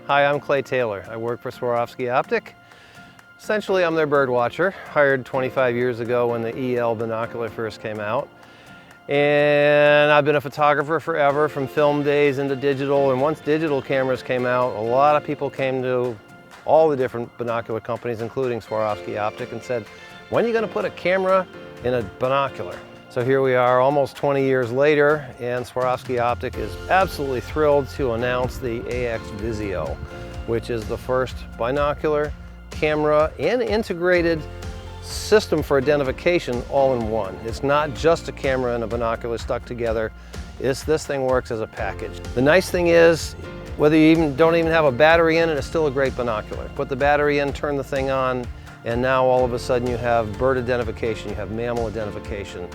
Hi, I'm Clay Taylor. I work for SWAROVSKI Optik. Essentially, I'm their bird watcher, hired 25 years ago when the EL binocular first came out. And I've been a photographer forever, from film days into digital. And once digital cameras came out, a lot of people came to all the different binocular companies, including SWAROVSKI Optik, and said, when are you going to put a camera in a binocular? So here we are almost 20 years later, and SWAROVSKI Optik is absolutely thrilled to announce the AX Visio, which is the first binocular, camera, and integrated system for identification all in one. It's not just a camera and a binocular stuck together. This thing works as a package. The nice thing is, whether you don't even have a battery in it, it's still a great binocular. Put the battery in, turn the thing on, and now all of a sudden you have bird identification, you have mammal identification,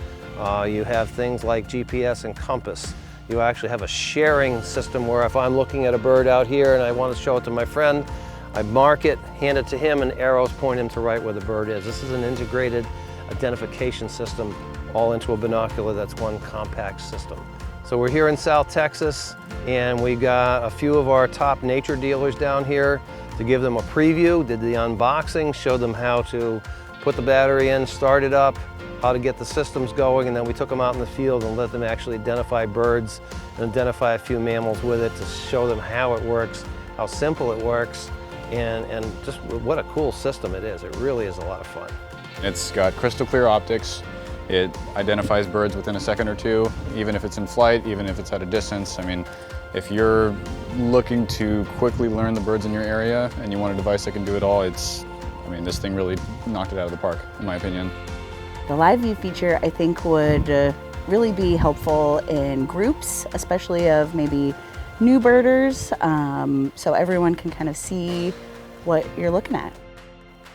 you have things like GPS and compass. You actually have a sharing system where if I'm looking at a bird out here and I want to show it to my friend, I mark it, hand it to him, and arrows point him to right where the bird is. This is an integrated identification system all into a binocular that's one compact system. So we're here in South Texas, and we got a few of our top nature dealers down here to give them a preview, did the unboxing, showed them how to put the battery in, start it up, how to get the systems going, and then we took them out in the field and let them actually identify birds and identify a few mammals with it to show them how it works, how simple it works, and just what a cool system it is. It really is a lot of fun. It's got crystal clear optics. It identifies birds within a second or two, even if it's in flight, even if it's at a distance. I mean, if you're looking to quickly learn the birds in your area and you want a device that can do it all, this thing really knocked it out of the park, in my opinion. The live view feature, I think, would really be helpful in groups, especially of maybe new birders, so everyone can kind of see what you're looking at.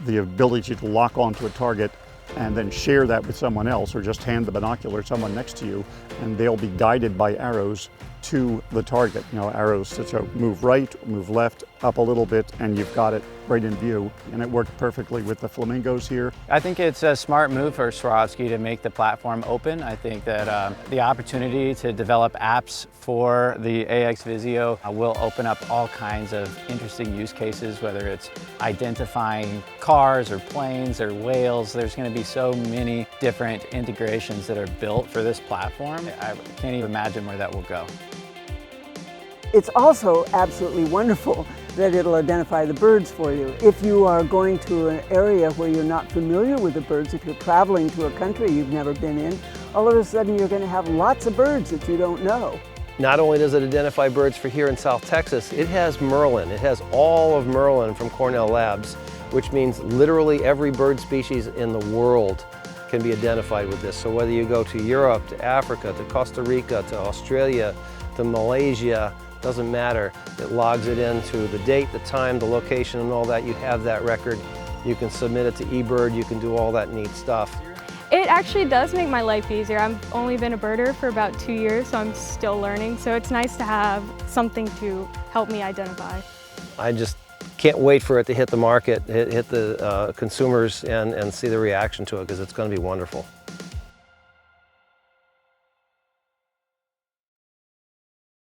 The ability to lock onto a target and then share that with someone else, or just hand the binocular to someone next to you, and they'll be guided by arrows to the target. You know, arrows to move right, move left, up a little bit, and you've got it right in view. And it worked perfectly with the flamingos here. I think it's a smart move for SWAROVSKI to make the platform open. I think that the opportunity to develop apps for the AX Visio will open up all kinds of interesting use cases, whether it's identifying cars or planes or whales. There's going to be so many different integrations that are built for this platform. I can't even imagine where that will go. It's also absolutely wonderful that it'll identify the birds for you. If you are going to an area where you're not familiar with the birds, if you're traveling to a country you've never been in, all of a sudden you're going to have lots of birds that you don't know. Not only does it identify birds for here in South Texas, it has Merlin. It has all of Merlin from Cornell Labs, which means literally every bird species in the world can be identified with this. So whether you go to Europe, to Africa, to Costa Rica, to Australia, to Malaysia, doesn't matter. It logs it into the date, the time, the location, and all that. You have that record. You can submit it to eBird. You can do all that neat stuff. It actually does make my life easier. I've only been a birder for about 2 years, so I'm still learning. So it's nice to have something to help me identify. I just can't wait for it to hit the market, hit the consumers, and see the reaction to it, because it's going to be wonderful.